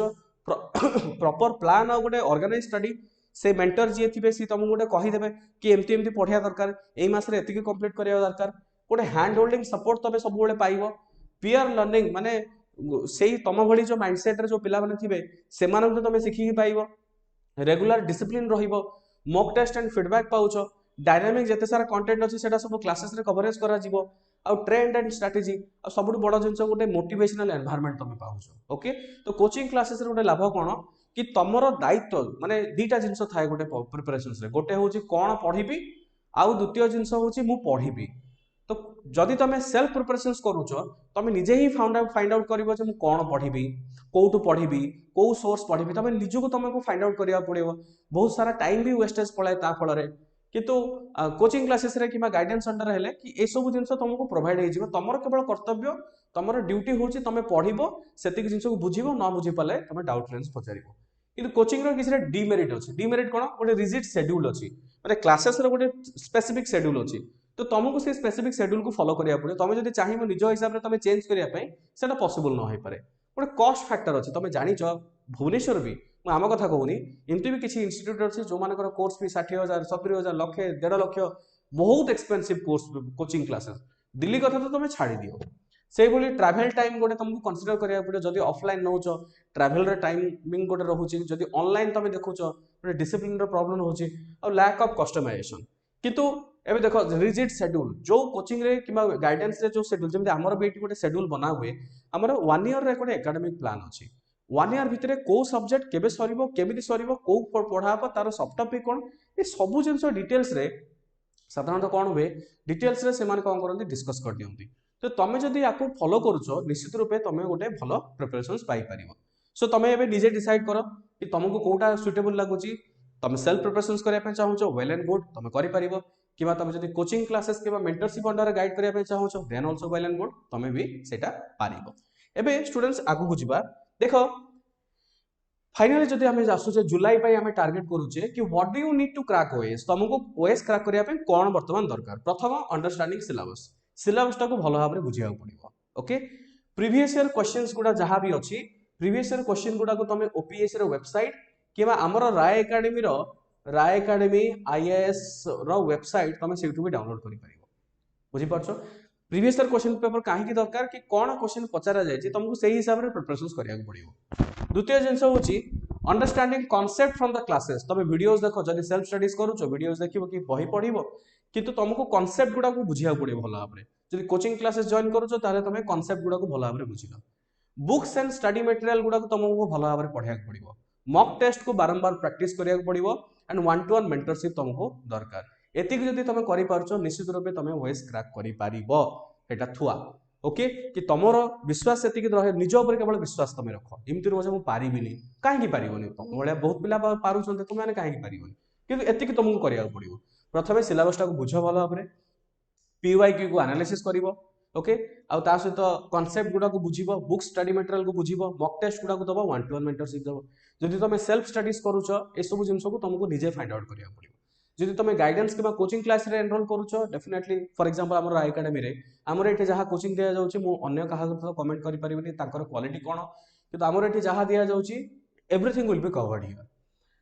प्रॉपर प्लान आ गोटे ऑर्गेनाइज स्टडी से मेंटर जी थिबे सी तुमको गोटे कहि देबे कि एमती एमती पढ़िया दरकार एई मास रे एतिकी कंप्लीट करिया दरकार गोटे हैंड होल्डिंग सपोर्ट तबे सब बेले पाइबो पीयर लर्निंग माने सेही तम भली जो माइंडसेट रे जो पिला माने थिबे से मानक तमे सिखि पाइबो रेगुलर डिसिप्लिन रहिबो मॉक टेस्ट एंड फीडबैक पाउचो डायनामिक जते सारा कंटेंट अछि सेटा सब क्लासेस रे कवरेज करा जिवो आ ट्रेंड एंड स्ट्रेटजी आ सबुठ बड़ जिंस गोटे मोटिवेशनल एनवायरनमेंट तमे पाउचो ओके तो कोचिंग क्लासेस रे गोटे लाभ कोन कि तमरो दायित्व माने दीटा जिंस थाए गोटे प्रिपरेशंस रे गोटे होची कोन पढिबी आउ द्वितीय जिंस होची मु पढिबी तो जदि तुम सेल्फ प्रिपरेशन करूच तुम निजे ही फाइंड आउट कर कौन पढ़ी कौटू पढ़ी कौ सोर्स पढ़ी तुम निजक तुमको फाइंड आउट करा पड़ो बहुत सारा टाइम भी वेस्टेज पड़ाए फल किंतु कोचिंग क्लासेस रे कि गाइडेंस अंडर हेले कि ए सब जिन तुमको प्रोवाइड हो तुम केवल कर्तव्य तुम ड्यूटी हूँ तुम पढ़ो से जिन को बुझ न बुझी पाले तुम डाउट फ्रेंड्स पचार कि कोचिंग किसी डिमेरिट अच्छी डिमेरिट कौन गोटे रिजिड शेड्यूल अच्छी मतलब क्लासेस गोटे स्पेसिफिक शेड्यूल अच्छी तो तुमको से स्पेसिफिक शेड्यूल को फॉलो करिया पड़े तुम जब चाहिए निज हिसाब से तुम चेंज करने से पॉसिबल न हो पारे गोटे कॉस्ट फैक्टर अच्छे तुम जान भुवनेश्वर भी आम कथा कहूनी एमती भी किसी इंस्टीट्यूट अच्छे जो मान कोर्स फी 60,000 70,000 लक्षे 1.5 लक्ष बहुत expensive course coaching classes Delhi कथा तो तुम छाड़ी दियो से भली ट्रैवल टाइम गोटे तुमको कंसीडर करिया पड़े जदि ऑफलाइन नौच ट्रैवल रे टाइमिंग गोटे रोचे जदि ऑनलाइन तुम देखुच गोटे डिसिप्लिन रो प्रॉब्लम होची और लैक ऑफ कस्टमाइजेशन किंतु एबे देखो रिजिड शेड्यूल जो कोचिंग रे किबा गाइडेंस रे जो शेड्यूल जेमते हमर बेटी गोटे शेड्यूल बना हुए हमर 1 ईयर रे गोटे एकेडमिक प्लान अछि 1 ईयर भितरे को सब्जेक्ट केबे सरीबो केमिति सरीबो को पढाबो तार सब टॉपिक कोन ए सब जिंस डिटेल्स रे साधारणतः कौन हुए डिटेल्स रे से कौन करती डिस्कस कर दियंती तो तुम जब या फॉलो करुच निश्चित रूपे तुम गोटे भल प्रिपरेशन पाइपर सो तुम एबे निजे डिसाइड कर कि तुमको कोटा सुटेबल लगुच तुम सेल्फ प्रिपरेशन करने चाहो वेल एंड गुड तुम कर कि तुम जब कोचिंग क्लासेस कि मेंटरशिप अंडर गाइड करने चाहो then also well and good तुम भी सेटा पारिबो एबे स्टूडेंट्स आगु को जिबा देखो फाइनली जब आम आसुचे जुलाई पे आम टार्गेट करुचे कि what do you need to crack OAS तुमको ओएस क्रैक करने पे कौन बर्तमान दरकार प्रथम अंडरस्टैंडिंग सिलेबस सिलेबस टाको भल भाव बुझा पड़ो ओके प्रीवियस ईयर क्वेश्चंस गुड़ा जहाँ भी अच्छी प्रीवियस ईयर क्वेश्चन गुड़ा को तुम ओपीएस वेबसाइट कि आमर राय एकेडमी आईएएस रो वेबसाइट तुम से भी डाउनलोड कर बुझीपार प्रीवियस ईयर क्वेश्चन पेपर कहीं दरकार कि कौन क्वेश्चन पचारा जाए तुमको से हिसाब से प्रिपरेशन करा पड़ो द्वितीय जिन हूँ understanding concept from the classes तुम वीडियोस देख जब सेल्फ स्टडीज करुच वीडियोस देखो कि बही पढ़ो किंतु तुमको कॉन्सेप्ट गुड़ा को बुझा पड़ो भल भाव जब कोचिंग क्लासेस जॉइन करुच तुम कॉन्सेप्ट गुड़ा को भल भाव बुझल बुक्स एंड स्टडी मटेरियल गुड़ा को तुमको भल भाव पढ़ा पड़ो मॉक टेस्ट को बारंबार प्रैक्टिस करा पड़ो एंड 1-to-1 मेंटरशिप तुमको दरकार एतिक जदि तुम कर निश्चित रूपे तुम वॉइस क्रैक कर थुआ ओके कि तुमर विश्वास से रहे निज उपर केवल विश्वास तुम रख एमती रोज मुझे पारिनी कहीं पारनी तुम भाया बहुत पिला पारुंट तुमने कहीं पारनी कि एतिक तुमको करा पड़ो प्रथम सिलेबस टाक बुझ भल भाव पीवाईक्यू को एनालिसिस कर ओके आ सहित कॉन्सेप्ट गुड़ा को बुझ बुक स्टडी मटेरियल को बुझ मॉक टेस्ट गुड़ा को दब 1-to-1 मेंटरशिप दब जदि तुम सेल्फ स्टडीज करुच ए सब जिन को तुमको निजे फाइंड आउट करा पड़ो जदि तुम गाइडेंस कि कोचिंग क्लास रे एनरोल करुच डेफिनेटली फॉर एग्जांपल आम एकेडमी रे आमर ये जहाँ कोचिंग दिया जाउची मु अन्य कहा तो कमेंट करि परिबनी तांकर क्वालिटी कोन कि आमर ये जहाँ दिया जाउची everything will be covered here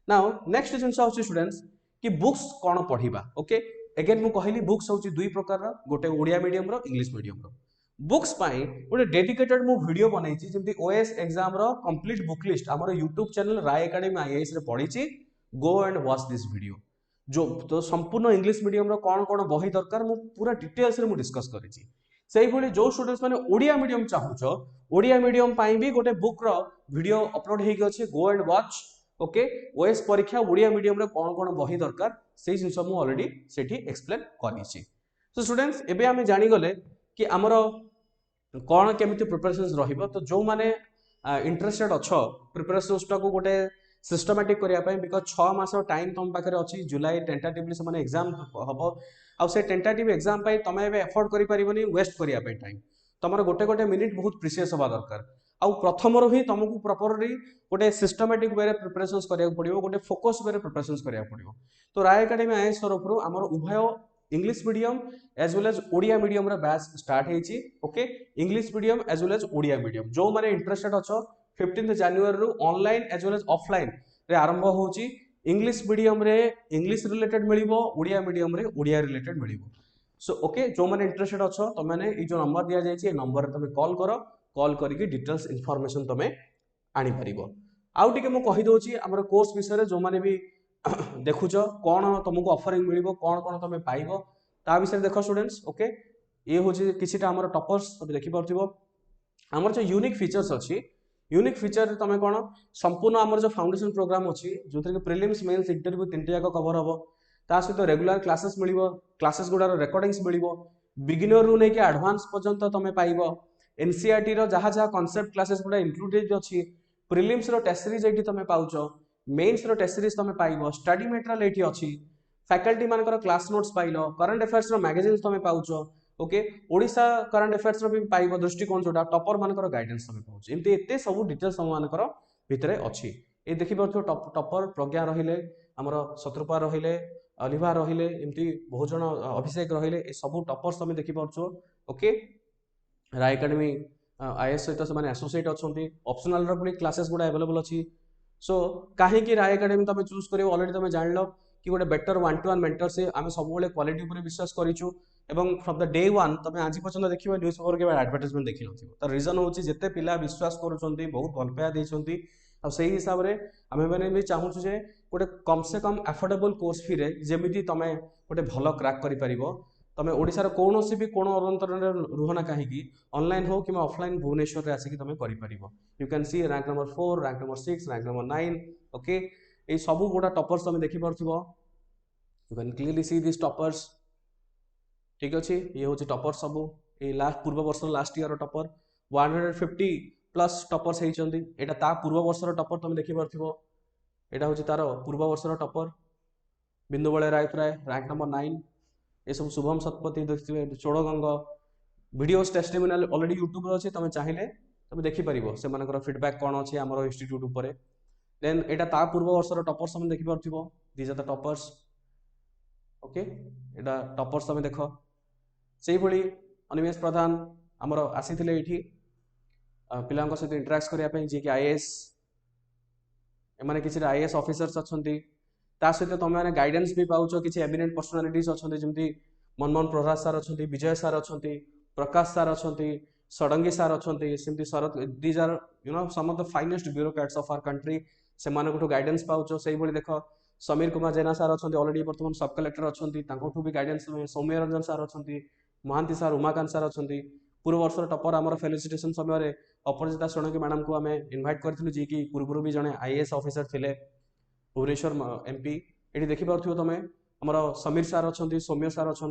now next जिन होची स्टूडेंट्स कि बुक्स कोन पढिबा ओके अगेन मु कहली बुक्स होची दुई प्रकार गोटे ओडिया मीडियम रो इंग्लिश मीडियम रो बुक्स पाई गोटे डेडिकेटेड मु वीडियो बनैछि जेमति ओएस एग्जाम रो कंप्लीट बुक लिस्ट हमर YouTube channel Rai Academy IAS रे पढिछि go and watch this video जो तो संपूर्ण इंग्लिश मीडियम रो कौन कौन बही दरकार मु पूरा डिटेल्स रे मु डिस्कस करिछि सेही भली जो स्टूडेंट्स माने ओडिया मीडियम चाहुचो ओडिया मीडियम पाई भी गोटे बुक रो वीडियो अपलोड हेकि अछि गो एंड वॉच ओके ओएस परीक्षा ओडिया मीडियम रे कौन कौन बही दरकार सेही जिंस मु ऑलरेडी सेठी एक्सप्लेन करिछि सो स्टूडेंट्स एबे आमे जानि गले कि हमरो कौन केमिति प्रिपरेशंस रहिबो तो जो माने इंटरेस्टेड अछो प्रिपरेशंस को गोटे सिस्टमैटिक करिया पय बिकॉज 6 मास टाइम तुम पाखे अच्छी जुलाई टेंटेटिवली से एग्जाम हम आउ से टेंटेटिव एग्जाम पाई तुम एबे एफोर्ड करि परिबनी वेस्ट करिया पय टाइम तुमर गोटे गोटे मिनिट बहुत प्रिशियस हवा दरकार आउ प्रथमरो ही तुमको प्रॉपर्ली गोटे सिस्टमैटिक वे प्रिपरेशंस करिया पड़िबो गोटे फोकस वे प्रिपरेशंस करिया पड़िबो तो राय एकेडमी आईएएस तरफ हमर उभय English medium as well as Odia medium रा बैच स्टार्ट हेची okay English medium as well as Odia medium जो माने इंटरेस्टेड अछो 15 जनवरी रु online as well as offline रे आरंभ होची इंग्लिश मीडियम रे इंग्लिश रिलेटेड मिलिबो ओडिया मीडियम रे ओडिया रिलेटेड मिलिबो सो ओके जो माने इंटरेस्टेड अछो त माने ई जो नंबर दिया जायछि ए नंबर रे तमे कॉल करके डिटेल्स इनफॉरमेशन तमे आनी परिबो आउ टिके मु कहि दोची हमर कोर्स विषय रे जो माने भी देखुछ कौन तुमको ऑफरिंग मिलिबो कौन कौन तमे पाइबो ता विषय देखो स्टूडेंट्स ओके ये होची किछिटा हमर टॉपर्स तमे देखि परथिबो हमर जो यूनिक फीचर्स अछि यूनिक फीचर तुम कौन संपूर्ण आमर जो फाउंडेशन प्रोग्राम अच्छी जो थे प्रिलिम्स मेंस इंटरव्यू 3टा जाक कवर हम ता सहित रेगुलर क्लासेस मिलिबो क्लासेस गुडार रिकॉर्डिंग्स मिलिबो बिगिनर रू नहीं एडवांस पर्यंत तुम पाइब एनसीईआरटी रो जहाँ जहाँ कॉन्सेप्ट क्लासेस गुड़ा इंक्लूडेड अच्छी प्रिलिम्स रो टेस्ट सीरीज ये तुम पाउच मेन्स रो टेस्ट सीरीज तुम पाइब स्टडी मटेरियल ये अच्छी फैकल्टी मानकर क्लास नोट्स पाइल करंट अफेयर्स रो मैगजीन तुम पाउच ओके ओडिशा करंट अफेयर्स रो भी पाइब दृष्टिकोण जोटा टॉपर मानकर गाइडेंस तुम पाउच एमती एते सब डिटेल्स तुम मानकर भितरे अच्छी ये देखि पाउछ टॉपर प्रज्ञा रहिले हमर शत्रुपा रहिले अलिभा रहिले एमती बहुत जन अभिषेक रहिले ए सब टॉपर्स तुम देखि पाउछ ओके राय एकेडमी आईएएस सहित से एसोसिएट अच्छा ऑप्शनल रो क्लासेस गुड़ा अवेलेबल अच्छी सो कहीं राय एकेडमी तुम चूज कर ऑलरेडी तुम जान लो कि गोटे बेटर 1-to-1 मेंटर से आम सब क्वालिटी उपर विश्वास करूँ एवं फ्रॉम द डे वन तुम आज पर्यटन देखिए न्यूज पेपर के एडवर्टाइजमेंट देखी न तो रीजन हूँ जिते पिला विश्वास करुँच बहुत भल पाया देते से हिसाब से आम मैंने भी चाहूँ जे गोटे कम से कम एफोर्डेबल कोर्स फी रे जमी तुम गोटे भल क्रैक कर तुम ओडिशार कौन भी कोण अंतर रुहना कहीं ऑनलाइन हो कि ऑफलाइन भुवनेश्वर आसिक तुम कर you can see rank number 4 rank number 6 rank number 9 okay ये सब गोटा टॉपर्स तुम देखि पारथिबो you can clearly see this toppers ठीक अच्छे ये हूँ टॉपर सब ये लास्ट पूर्व वर्ष last year topper 150 plus toppers होती यहाँ ता पूर्व वर्षर टॉपर तुम देखि पारथिबो यहाँ हूँ तार पूर्व वर्षर टॉपर बिंदुबले रायतराय रैंक नंबर 9 ये सब शुभम शतपथी देखिए Chodaganga videos testimonial already YouTube अच्छे तुम चाहिए तुम देखिपर से फीडबैक कौन अच्छे आम इंस्टीट्यूट उपर देन यहाँ ता पूर्व वर्षर टॉपर्स तुम देखिपार these are the toppers okay यहाँ टॉपर्स तुम देख से भली अनिमेष प्रधान आमर आसी ये पिला सहित इंटराक्ट करने जी कि आईएएस एम किसी आईएएस ऑफिसर्स अच्छा सहित तुम मैंने गाइडेंस भी पाउच किसी एमिनेंट पर्सनालिटीज अच्छा जमी मनमोहन प्रसाद सार अच्छा विजय सार अच्छा प्रकाश सार अच्छा षडंगी सार अच्छा सेमती Sharad these are you know some of the finest bureaucrats of our country से गाइडेंस पाउच से भली देख समीर कुमार जेना सार अच्छा ऑलरेडी बर्तमान सब कलेक्टर अच्छा भी गाइडेंस सौम्य रंजन सार अच्छा महांती सार उमाकांत सार अच्छा पूर्व वर्ष टॉपर आमर फेलिसिटेशन समय अपराजिता षडंगी मैडम को आम इनवाइट करूँ जी कि पूर्व भी जड़े आईएएस ऑफिसर थे भुवनेश्वर एमपी ये देखिपे तुम आमर समीर सार अच्छा सौम्य सार अच्छा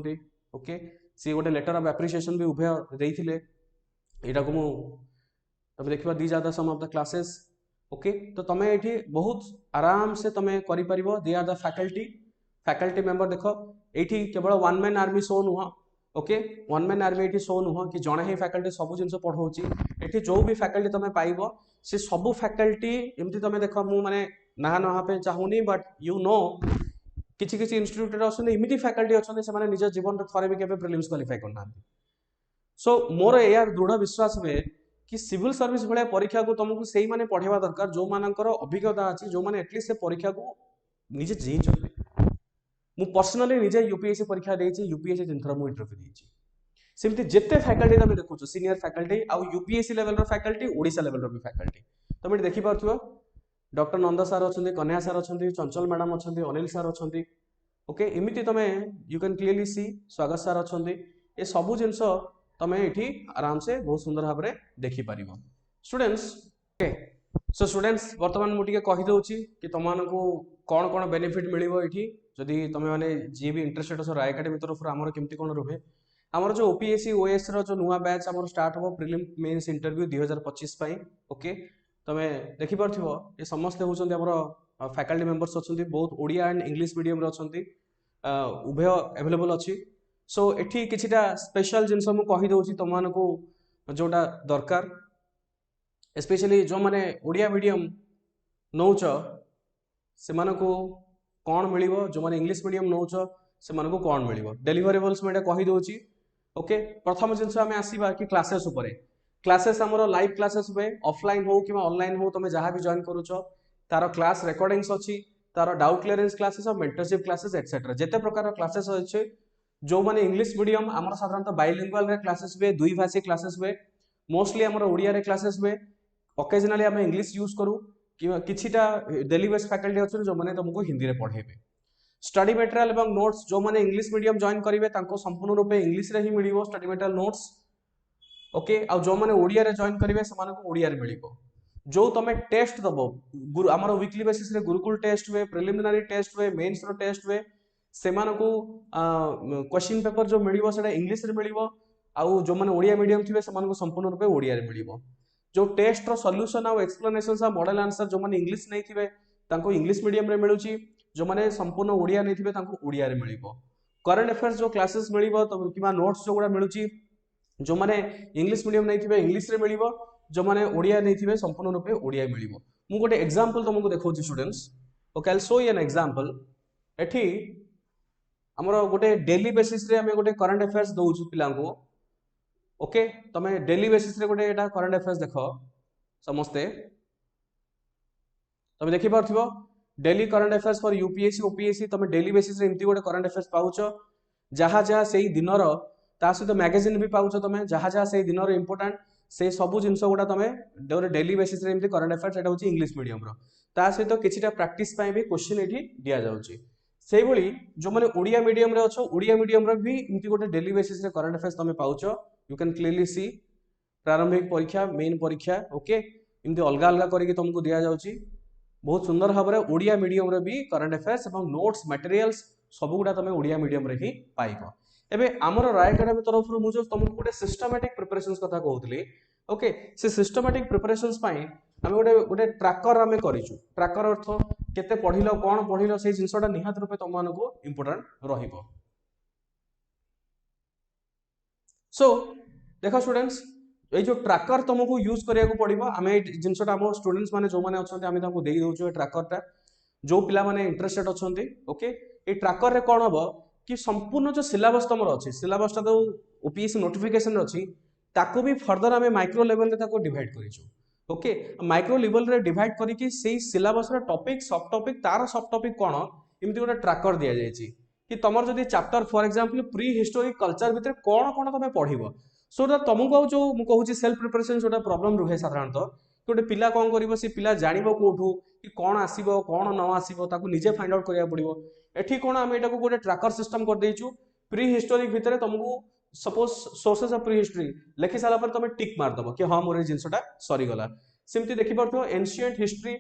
ओके सी गोटे लेटर ऑफ एप्रिसिएशन भी उभय देते यहाँ को तुम देखा these are the some of the classes okay तो तुम ये बहुत आराम से तुम कर they are the faculty member देख ये केवल वन मैन आर्मी शो नुह ओके वन मैन आर्मी ये शो नुह कि जड़े ही फैकल्टी सब जिन पढ़ाऊँगी ये जो भी फैकल्टी तुम पाइब से सब फैकल्टी एमती तुम देख मुझे ना ना चाहूनी बट यू नो किसी किसी इंस्टीट्यूट अच्छे फैकल्टी अच्छे से निज जीवन में थे भी प्रिलिम्स क्वालिफाई करना सो मोर यार दृढ़ विश्वास हुए कि सिविल सर्विस भाया परीक्षा को तुमको से मैंने पढ़ेवा दरकार जो मानकर अभिज्ञता अच्छी जो मैंने एटलिस्ट से परीक्षा को निजे जीचते मु पर्सनली निजे यूपीएससी परीक्षा देछि यूपीएससी 3 थर मु इंटरव्यू देछि सेमती जेते फैकल्टी तुम देखुछ सीनियर फैकल्टी आउ यूपीएससी लेवल रो फैकल्टी ओडिशा लेवल रो भी फैकल्टी तुम देखि पारथुवा डॉक्टर नंदा सार अच्छा कन्या सार अच्छा चंचल मैडम अच्छा अनिल सार अच्छा ओके एमती तुम यू कैन क्लियरली सी स्वागत सार अच्छा ये सब जिन तुम ये आराम से बहुत सुंदर भाव में देखिपर स्टूडेंट्स ओके सो स्टूडेंट्स बर्तमान मुझे कहीदे कि तुमको कौन कौन बेनिफिट मिल जदि तुम मैंने जी भी इंटरेस्टेड अच्छे राय एकेडमी तरफ आमर केमती कौन रुहे आमर जो ओपीएससी ओएस जो नुआ बैच आमर स्टार्ट हम प्रिलिम मेंस इंटरव्यू 2025 ओके तुम देखिपार ये समस्ते होती फैकल्टी मेंबर्स अच्छा बहुत ओडिया एंड इंग्लिश मीडियम अच्छा उभय अवेलेबल अच्छी सो एठी किछिटा स्पेशल जिनस मु कहि दउछि तुमको जोटा दरकार स्पेशली जो माने ओडिया मीडियम नौच से कौन मिलिबो जो माने इंग्लिश मीडियम नौच से कौन मिलिबो डेलीवरेबल्स में कहि दउछि ओके प्रथम जिनस आमे आसीबा कि क्लासेस उपरे क्लासेस हमरो लाइव क्लासेस हुए ऑफलाइन हो कि ऑनलाइन हो तुम जहाँ भी जॉइन करूछ तार क्लास रिकॉर्डिंग्स अच्छी तार डाउट क्लियरेंस क्लासेस और मेंटरशिप क्लासेस एक्सेट्रा जेते प्रकार क्लासेस अच्छे जो माने इंग्लिश मीडियम आमर साधारणतः बाइलिंगुअल रे क्लासेस हुए दुई भाषी क्लासेस हुए मोस्टली आमर ओडिया रे क्लासेस हुए ओकेजनली आम इंग्लिश यूज करूँ किछिटा डेली बेस फैकल्टी अच्छे जो माने तुमको हिंदी रे पढ़ेबे स्टडी मटेरियल एवं नोट्स जो माने इंग्लिश मीडियम जॉइन करेंगे संपूर्ण रूपे इंग्लिश रे ही मिलिबो स्टडी मटेरियल नोट्स ओके आ जो माने ओडिया रे जॉइन करेंगे से ओडिया रे मिलिबो जो तुम टेस्ट दबो आमर वीकली बेसिस रे गुरुकुल टेस्ट हुए प्रिलिमिनरी टेस्ट हुए मेंस रो टेस्ट हुए सेमानकु क्वेश्चन पेपर जो मिलिबो सेटा इंग्लिश रे मिलिबो आउ जो माने ओडिया मीडियम थिबे सेमानकु संपूर्ण रूपे ओडिया रे मिलिबो जो टेस्ट रो सॉल्यूशन आ एक्सप्लेनेशंस आ मॉडल आंसर जो माने इंग्लिश नै थिबे तांको इंग्लिश मीडियम रे मिलुची जो माने संपूर्ण ओडिया नै थिबे तांको ओडिया रे मिलिबो करंट अफेयर्स जो क्लासेस मिलिबो तो किबा नोट्स जो गुडा मिलुची जो माने इंग्लिश मीडियम नै थिबे इंग्लिश रे मिलिबो जो माने ओडिया नै थिबे संपूर्ण रूपे ओडिया मिलिबो मु गोटे एग्जांपल तुमको देखौची students okay I will show you an example एठी हमरो गोटे डेली बेसिस रे हमें गोटे करंट अफेयर्स दउछु पिलांको ओके तमे डेली बेसिस रे गोटे एटा करंट अफेयर्स देखो समस्ते तमे देखि पारथिबो daily current affairs for UPSC OPSC तमे डेली बेसिस रे इमती गोटे करंट अफेयर्स पाउछो जहा जहा सेही दिनर ता सहित मैगजीन भी पाउछो तमे जहा जहा सेही दिनर इंपोर्टेंट से सब जिंस गुडा तमे डेली बेसिस रे इमती करंट अफेयर्स एटा होची इंग्लिश मीडियम रो ता सहित किछिटा प्रैक्टिस पई भी क्वेश्चन एठी दिया जाउची सेही भली जो माने ओडिया मीडियम रे अछो ओडिया मीडियम रे भी इमती गोटे डेली बेसिस रे करंट अफेयर्स तमे पाउछो यू कैन क्लियरली सी प्रारंभिक परीक्षा मेन परीक्षा ओके इमती अलग अलग करके तुमको दिया जाउची बहुत सुंदर भाव में ओडिया मीडियम रे भी करंट अफेयर्स एवं नोट्स मटेरियल्स सब गुडा तुम ओडिया मीडियम रे ही पाइबो एबे हमर राय एकेडमी तरफ रु मु जो तुमको गोटे सिस्टमैटिक प्रिपरेशंस कथा कहउतली ओके से सिस्टमैटिक प्रिपरेशंस पई हम गोटे गोटे ट्रैकर हमें करिछु ट्रैकर अर्थ केते पढिलो कोन पढिलो से जिंसटा निहात रूपे तुम मानको इंपोर्टेंट रहिबो सो देखो स्टूडेंट्स ये जो ट्रैकर तुमको यूज करिया को पड़िबो आमे जिंसटा हम स्टूडेंट्स माने जो माने अछंती आमे ताको देई दोछु ए ट्रैकरटा जो पिला माने इंटरेस्टेड अछंती ओके ए ट्रैकर रे कोन हबो कि संपूर्ण जो सिलेबस तमर अछि सिलेबसटा तो ओपीएससी नोटिफिकेशन अछि ताको भी फर्दर आमे माइक्रो लेवल रे ताको डिवाइड करिछु ओके माइक्रो लेवल रे डिवाइड करी कि सेही सिलेबस रे टॉपिक सब टॉपिक तार सब टॉपिक कोन इमति गोटा ट्रैकर दिया जायछि कि तमर जदी chapter for example pre historic culture भितर कोन कोन तमे पढिबो सो दैट तुमको जो मु कहूची सेल्फ प्रिपरेशन जोटा प्रॉब्लम रुहे साधारणतः गोटे पिला कौन करिवो से पिला जानिबो कोठू कि कौन आसीबो कौन न आसीबो ताकू निजे फाइंड आउट करिया पड़िबो एठी कोन हम एटाको गोटे ट्रैकर सिस्टम कर देइछु प्री हिस्टोरिक भितर तुमको suppose sources of pre history लिखि साला पर तुम टिक मार दबो कि हां मोर जिंसटा सरी गला सिम्ति देखि परथो एंशिएंट हिस्ट्री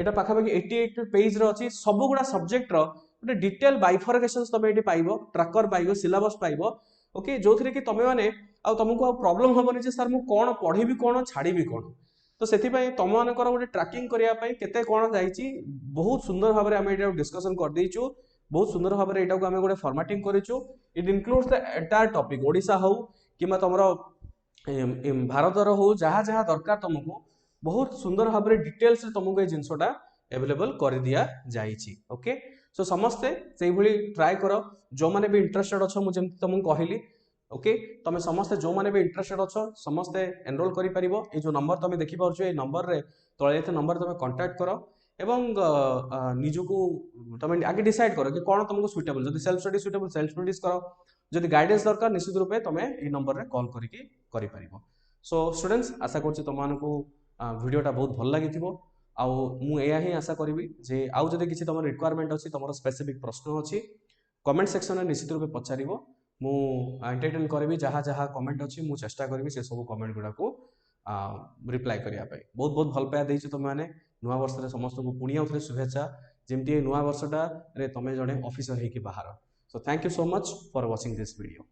एटा पाखा पाखी 88 पेज रो अछि सब गुडा सब्जेक्ट रो गोटे डिटेल बाइफरकेशंस तुम एठी पाइबो ट्रैकर पाइबो सिलेबस पाइबो ओके जो थरे कि तमे माने आ तुमको आ प्रॉब्लम होबनी जे सर मु कोन पढिबी कोन छाड़ीबी कोन तो सेति पई तम मानकर गोटे ट्रैकिंग करिया पई केते कोन जाईची बहुत सुंदर भाबरे हम एटा डिस्कशन कर देइछु बहुत सुंदर भाबरे एटा को हम गोटे फॉर्मेटिंग करिछु it includes the entire topic Odisha हो किमा तमरो भारत रो हो जहा जहा दरकार तुमको बहुत सुंदर भाबरे डिटेल्स रे तुमको ए जिंसटा अवेलेबल कर दिया जाईची ओके सो समस्ते सेही भली ट्राई करो जो माने भी इंटरेस्टेड अछो मु जेमति तुमको कहिली ओके तमे समस्ते जो माने भी इंटरेस्टेड अछो समस्ते एनरोल करि परिबो ए जो नंबर तमे देखि परछो ए नंबर रे तळे एते नंबर तमे कांटेक्ट करो एवं निजुको तमे आगे डिसाइड करो कि कोन तुमको सुटेबल जदि self study suitable self studies करो जदि गाइडेंस दरकार निश्चित रूपे तमे ए नंबर रे कॉल करिकि करि परिबो सो स्टूडेंट्स आशा करछि तमानकु वीडियोटा बहुत भल लागिथिबो आउ मु एया ही आशा करिवि जे आउ जदि किछि तमर रिक्वायरमेंट अछि तमर स्पेसिफिक प्रश्न अछि कमेंट सेक्शन में निश्चित रूपे पचारिबो मु एंटरटेन करबी जहाँ जहाँ कमेंट अछि मु चेष्टा करबी से सब कमेंट गुडा को रिप्लाई करिया पाई बहुत बहुत भल पाया देइछ तुम माने नुवा वर्ष रे समस्त को पुणी आउथले शुभेच्छा जेमती नुवा वर्षटा रे तमे जणे ऑफिसर हे कि बाहर so thank you so much for watching this video.